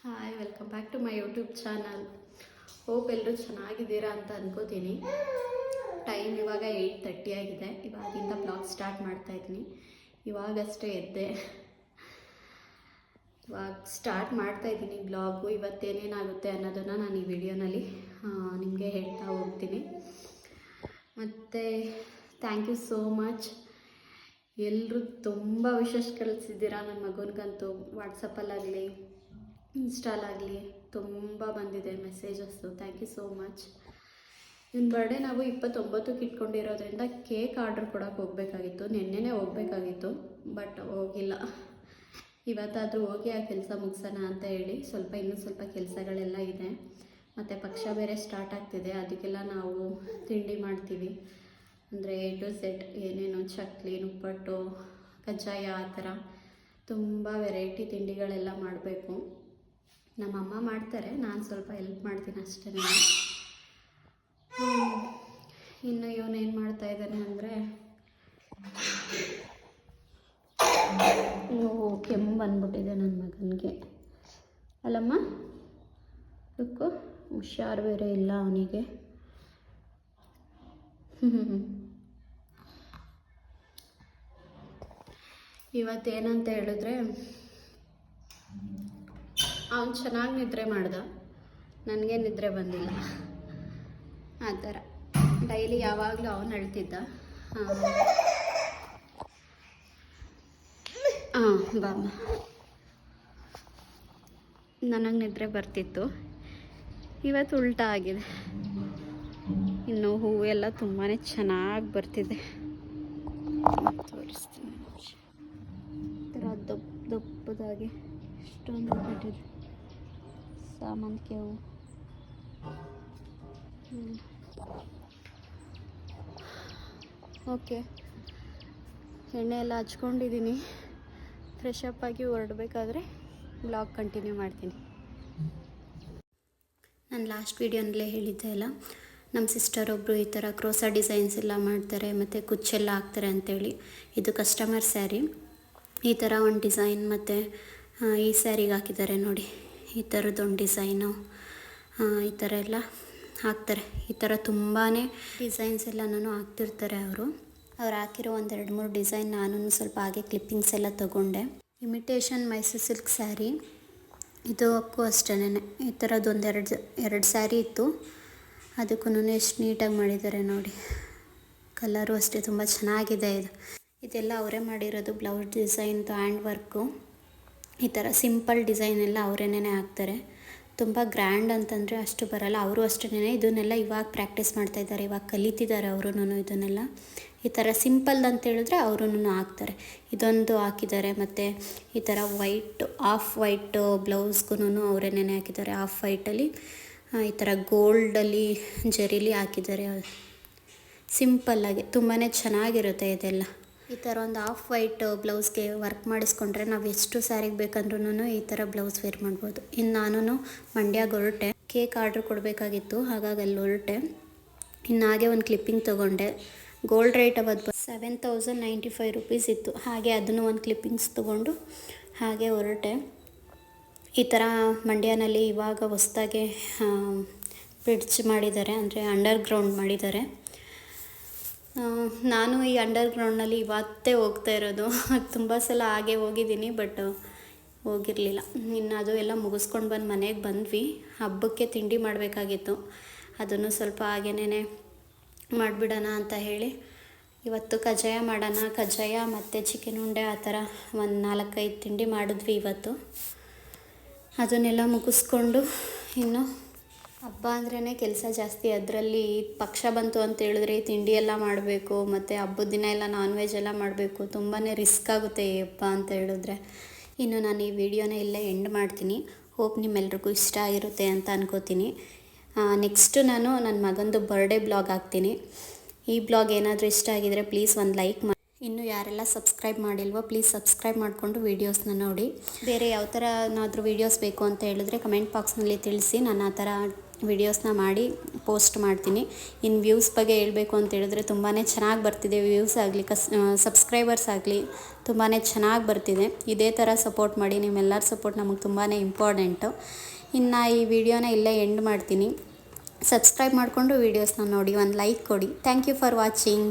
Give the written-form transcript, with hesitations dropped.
Hi, welcome back to my YouTube channel. Hope ಎಲ್ಲರೂ ಚೆನ್ನಾಗಿದ್ದೀರಾ ಅಂತ ಅನ್ಕೋತೀನಿ. ಟೈಮ್ ಇವಾಗ 8:30 ಆಗಿದೆ. ಇವಾಗಿಂದ ಬ್ಲಾಗ್ ಸ್ಟಾರ್ಟ್ ಮಾಡ್ತಾಯಿದ್ದೀನಿ. ಇವಾಗಷ್ಟೇ ಎದ್ದೆ. ಇವಾಗ ಸ್ಟಾರ್ಟ್ ಮಾಡ್ತಾಯಿದ್ದೀನಿ ಬ್ಲಾಗು. ಇವತ್ತೇನೇನಾಗುತ್ತೆ ಅನ್ನೋದನ್ನು ನಾನು ಈ ವಿಡಿಯೋನಲ್ಲಿ ನಿಮಗೆ ಹೇಳ್ತಾ ಹೋಗ್ತೀನಿ. ಮತ್ತು ಥ್ಯಾಂಕ್ ಯು ಸೋ ಮಚ್. ಎಲ್ಲರೂ ತುಂಬ ವಿಶೇಷ ಕಳಿಸಿದ್ದೀರಾ ನನ್ನ ಮಗನಿಗಂತೂ. ವಾಟ್ಸಪ್ಪಲ್ಲಾಗಲಿ ಇನ್ಸ್ಟಾಲಾಗಲಿ ತುಂಬ ಬಂದಿದೆ messages. Thank you so much. ಇವ್ನ ಬರ್ಡೇ ನಾವು 29ಕ್ಕೆ ಇಟ್ಕೊಂಡಿರೋದ್ರಿಂದ ಕೇಕ್ ಆರ್ಡ್ರ್ ಕೊಡೋಕೆ ಹೋಗಬೇಕಾಗಿತ್ತು. ನಿನ್ನೆನೇ ಹೋಗಬೇಕಾಗಿತ್ತು, ಬಟ್ ಹೋಗಿಲ್ಲ. ಇವತ್ತಾದರೂ ಹೋಗಿ ಆ ಕೆಲಸ ಮುಗಿಸೋಣ ಅಂತ ಹೇಳಿ ಇನ್ನೂ ಸ್ವಲ್ಪ ಕೆಲಸಗಳೆಲ್ಲ ಇದೆ. ಮತ್ತು ಪಕ್ಷ ಬೇರೆ ಸ್ಟಾರ್ಟ್ ಆಗ್ತಿದೆ. ಅದಕ್ಕೆಲ್ಲ ನಾವು ತಿಂಡಿ ಮಾಡ್ತೀವಿ. ಅಂದರೆ A to Z ಏನೇನು ಚಕ್ಲಿ, ನಿಪ್ಪಟ್ಟು, ಕಜ್ಜಾಯ ಆ ಥರ ತುಂಬ ವೆರೈಟಿ ತಿಂಡಿಗಳೆಲ್ಲ ಮಾಡಬೇಕು. ನಮ್ಮಮ್ಮ ಮಾಡ್ತಾರೆ, ನಾನು ಸ್ವಲ್ಪ ಹೆಲ್ಪ್ ಮಾಡ್ತೀನಿ ಅಷ್ಟೇ. ಇನ್ನು ಇವನೇನು ಮಾಡ್ತಾ ಇದ್ದಾನೆ ಅಂದರೆ, ಕೆಮ್ಮು ಬಂದ್ಬಿಟ್ಟಿದೆ ನನ್ನ ಮಗನಿಗೆ. ಅಲ್ಲಮ್ಮ, ಅದಕ್ಕೂ ಹುಷಾರು ಬೇರೆ ಇಲ್ಲ ಅವನಿಗೆ. ಇವತ್ತೇನಂತ ಹೇಳಿದ್ರೆ, ಅವನು ಚೆನ್ನಾಗಿ ನಿದ್ರೆ ಮಾಡ್ದ, ನನಗೆ ನಿದ್ರೆ ಬಂದಿಲ್ಲ. ಆ ಥರ ಡೈಲಿ ಯಾವಾಗಲೂ ಅವನು ಅಳ್ತಿದ್ದ. ಬಾಮ್ಮ, ನನಗೆ ನಿದ್ರೆ ಬರ್ತಿತ್ತು. ಇವತ್ತು ಉಲ್ಟಾ ಆಗಿದೆ. ಇನ್ನು ಹೂವು ಎಲ್ಲ ತುಂಬಾ ಚೆನ್ನಾಗಿ ಬರ್ತಿದೆ. ತೋರಿಸ್ತೀನಿ. ಈ ಥರ ದಪ್ಪದಾಗಿ ಎಷ್ಟೊಂದು ಬಿಟ್ಟಿದೆ ಸಾಮಂತಿಗೆ ಹೂವು. ಓಕೆ, ಎಣ್ಣೆ ಎಲ್ಲ ಹಚ್ಕೊಂಡಿದ್ದೀನಿ. ಫ್ರೆಶ್ ಅಪ್ ಆಗಿ ಹೊರಡಬೇಕಾದ್ರೆ ಬ್ಲಾಗ್ ಕಂಟಿನ್ಯೂ ಮಾಡ್ತೀನಿ. ನಾನು ಲಾಸ್ಟ್ ವೀಡಿಯೋನಲ್ಲೇ ಹೇಳಿದ್ದೆ ಅಲ್ಲ, ನಮ್ಮ ಸಿಸ್ಟರ್ ಒಬ್ಬರು ಈ ಥರ ಕ್ರೋಸಾ ಡಿಸೈನ್ಸ್ ಎಲ್ಲ ಮಾಡ್ತಾರೆ ಮತ್ತು ಕುಚ್ಚೆಲ್ಲ ಹಾಕ್ತಾರೆ ಅಂಥೇಳಿ. ಇದು ಕಸ್ಟಮರ್ ಸ್ಯಾರಿ. ಈ ಥರ ಒಂದು ಡಿಸೈನ್ ಮತ್ತು ಈ ಸ್ಯಾರಿಗೆ ಹಾಕಿದ್ದಾರೆ ನೋಡಿ. ಈ ಥರದ್ದೊಂದು ಡಿಸೈನು ಈ ಥರ ಎಲ್ಲ ಹಾಕ್ತಾರೆ. ಈ ಥರ ತುಂಬಾ ಡಿಸೈನ್ಸ್ ಎಲ್ಲನೂ ಹಾಕ್ತಿರ್ತಾರೆ ಅವರು ಹಾಕಿರೋ 1-2-3 ಡಿಸೈನ್ ನಾನು ಸ್ವಲ್ಪ ಹಾಗೆ ಕ್ಲಿಪ್ಪಿಂಗ್ಸ್ ಎಲ್ಲ ತೊಗೊಂಡೆ. Imitation Mysuru silk sari. ಇದಕ್ಕೂ ಅಷ್ಟೇ ಈ ಥರದ್ದು ಎರಡು ಸ್ಯಾರಿ ಇತ್ತು. ಅದಕ್ಕೂ ಎಷ್ಟು ನೀಟಾಗಿ ಮಾಡಿದ್ದಾರೆ ನೋಡಿ. ಕಲರು ಅಷ್ಟೇ ತುಂಬ ಚೆನ್ನಾಗಿದೆ. ಇದೆಲ್ಲ ಅವರೇ ಮಾಡಿರೋದು. ಬ್ಲೌಸ್ ಡಿಸೈನ್ದು ಹ್ಯಾಂಡ್ ವರ್ಕು. ಈ ಥರ ಸಿಂಪಲ್ ಡಿಸೈನ್ ಎಲ್ಲ ಅವರೇನೇ ಹಾಕ್ತಾರೆ. ತುಂಬ ಗ್ರ್ಯಾಂಡ್ ಅಂತಂದರೆ ಅಷ್ಟು ಬರಲ್ಲ. ಅವರು ಅಷ್ಟೇ ಇದನ್ನೆಲ್ಲ ಇವಾಗ ಪ್ರಾಕ್ಟೀಸ್ ಮಾಡ್ತಾಯಿದ್ದಾರೆ, ಇವಾಗ ಕಲಿತಿದ್ದಾರೆ ಅವರು ಇದನ್ನೆಲ್ಲ. ಈ ಥರ ಸಿಂಪಲ್ ಅಂತ ಹೇಳಿದ್ರೆ ಅವರು ಹಾಕ್ತಾರೆ. ಇದೊಂದು ಹಾಕಿದ್ದಾರೆ. ಮತ್ತು ಈ ಥರ ಆಫ್ ವೈಟ್ ಬ್ಲೌಸ್ಗೂ ಅವರೇನೇ ಹಾಕಿದ್ದಾರೆ. ಆಫ್ ವೈಟಲ್ಲಿ ಈ ಥರ ಗೋಲ್ಡಲ್ಲಿ ಜರೀಲಿ ಹಾಕಿದ್ದಾರೆ. ಸಿಂಪಲ್ಲಾಗಿ ತುಂಬಾ ಚೆನ್ನಾಗಿರುತ್ತೆ ಇದೆಲ್ಲ. ಈ ಥರ ಒಂದು ಆಫ್ ವೈಟ್ ಬ್ಲೌಸ್ಗೆ ವರ್ಕ್ ಮಾಡಿಸ್ಕೊಂಡ್ರೆ ನಾವು ಎಷ್ಟು ಸ್ಯಾರಿಗೆ ಬೇಕಂದ್ರೂ ಈ ಥರ ಬ್ಲೌಸ್ ವೇರ್ ಮಾಡ್ಬೋದು. ಇನ್ನು ನಾನು ಮಂಡ್ಯಗೆ ಹೊರಟೆ. ಕೇಕ್ ಆರ್ಡ್ರ್ ಕೊಡಬೇಕಾಗಿತ್ತು, ಹಾಗಾಗಿ ಅಲ್ಲಿ ಹೊರಟೆ. ಇನ್ನು ಹಾಗೆ ಒಂದು ಕ್ಲಿಪ್ಪಿಂಗ್ ತೊಗೊಂಡೆ. ಗೋಲ್ಡ್ ರೇಟ್ ಅವತ್ತು 7,095 ರೂಪೀಸ್ ಇತ್ತು. ಹಾಗೆ ಅದನ್ನು ಒಂದು ಕ್ಲಿಪ್ಪಿಂಗ್ಸ್ ತೊಗೊಂಡು ಹಾಗೆ ಹೊರಟೆ. ಈ ಥರ ಮಂಡ್ಯನಲ್ಲಿ ಇವಾಗ ಹೊಸದಾಗೆ ಬ್ರಿಡ್ಜ್ ಮಾಡಿದ್ದಾರೆ, ಅಂದರೆ ಅಂಡರ್ಗ್ರೌಂಡ್ ಮಾಡಿದ್ದಾರೆ. ನಾನು ಈ ಅಂಡರ್ಗ್ರೌಂಡ್ನಲ್ಲಿ ಇವತ್ತೇ ಹೋಗ್ತಾ ಇರೋದು. ತುಂಬ ಸಲ ಹಾಗೆ ಹೋಗಿದ್ದೀನಿ, ಬಟ್ ಹೋಗಿರಲಿಲ್ಲ. ಇನ್ನು ಅದು ಎಲ್ಲ ಮುಗಿಸ್ಕೊಂಡು ಬಂದು ಮನೆಗೆ ಬಂದ್ವಿ. ಹಬ್ಬಕ್ಕೆ ತಿಂಡಿ ಮಾಡಬೇಕಾಗಿತ್ತು. ಅದನ್ನು ಸ್ವಲ್ಪ ಹಾಗೇನೇ ಮಾಡಿಬಿಡೋಣ ಅಂತ ಹೇಳಿ ಇವತ್ತು ಕಜ್ಜಾಯ ಮಾಡೋಣ. ಕಜ್ಜಾಯ ಮತ್ತು ಚಿಕನ್ ಉಂಡೆ ಆ ಥರ ಒಂದು 4-5 ತಿಂಡಿ ಮಾಡಿದ್ವಿ ಇವತ್ತು. ಅದನ್ನೆಲ್ಲ ಮುಗಿಸ್ಕೊಂಡು ಇನ್ನು ಹಬ್ಬ ಅಂದ್ರೇ ಕೆಲಸ ಜಾಸ್ತಿ. ಅದರಲ್ಲಿ ಪಕ್ಷ ಬಂತು ಅಂತ ಹೇಳಿದ್ರೆ ತಿಂಡಿ ಎಲ್ಲ ಮಾಡಬೇಕು, ಮತ್ತು ಹಬ್ಬದ ದಿನ ಎಲ್ಲ ನಾನ್ ವೆಜ್ ಎಲ್ಲ ಮಾಡಬೇಕು. ತುಂಬಾ ರಿಸ್ಕ್ ಆಗುತ್ತೆ ಈ ಹಬ್ಬ ಅಂತ ಹೇಳಿದ್ರೆ. ಇನ್ನು ನಾನು ಈ ವಿಡಿಯೋನ ಇಲ್ಲೇ ಎಂಡ್ ಮಾಡ್ತೀನಿ. ಹೋಪ್ ನಿಮ್ಮೆಲ್ರಿಗೂ ಇಷ್ಟ ಆಗಿರುತ್ತೆ ಅಂತ ಅನ್ಕೋತೀನಿ. ನೆಕ್ಸ್ಟು ನಾನು ನನ್ನ ಮಗಂದು ಬರ್ಡೇ ಬ್ಲಾಗ್ ಹಾಕ್ತೀನಿ. ಈ ಬ್ಲಾಗ್ ಏನಾದರೂ ಇಷ್ಟ ಆಗಿದರೆ ಪ್ಲೀಸ್ ಒಂದು ಲೈಕ್ ಮಾಡಿ. ಇನ್ನು ಯಾರೆಲ್ಲ ಸಬ್ಸ್ಕ್ರೈಬ್ ಮಾಡಿಲ್ವೋ ಪ್ಲೀಸ್ ಸಬ್ಸ್ಕ್ರೈಬ್ ಮಾಡಿಕೊಂಡು ವೀಡಿಯೋಸ್ನ ನೋಡಿ. ಬೇರೆ ಯಾವ ಥರ ಏನಾದರೂ ವೀಡಿಯೋಸ್ ಬೇಕು ಅಂತ ಹೇಳಿದ್ರೆ ಕಮೆಂಟ್ ಬಾಕ್ಸ್ನಲ್ಲಿ ತಿಳಿಸಿ. ನಾನು ಆ ಥರ ವಿಡಿಯೋಸ್ನ ಮಾಡಿ ಪೋಸ್ಟ್ ಮಾಡ್ತೀನಿ. ಇನ್ನು ವ್ಯೂಸ್ ಬಗ್ಗೆ ಹೇಳಬೇಕು ಅಂತ ಹೇಳಿದ್ರೆ ತುಂಬಾ ಚೆನ್ನಾಗಿ ಬರ್ತಿದೆ. ವ್ಯೂಸ್ ಆಗಲಿ ಸಬ್ಸ್ಕ್ರೈಬರ್ಸ್ ಆಗಲಿ ತುಂಬಾ ಚೆನ್ನಾಗಿ ಬರ್ತಿದೆ. ಇದೇ ಥರ ಸಪೋರ್ಟ್ ಮಾಡಿ. ನಿಮ್ಮೆಲ್ಲರ ಸಪೋರ್ಟ್ ನಮಗೆ ತುಂಬಾ ಇಂಪಾರ್ಟೆಂಟು. ಇನ್ನು ಈ ವಿಡಿಯೋನ ಇಲ್ಲೇ ಎಂಡ್ ಮಾಡ್ತೀನಿ. ಸಬ್ಸ್ಕ್ರೈಬ್ ಮಾಡಿಕೊಂಡು ವೀಡಿಯೋಸ್ನ ನೋಡಿ, ಒಂದು ಲೈಕ್ ಕೊಡಿ. Thank you for watching.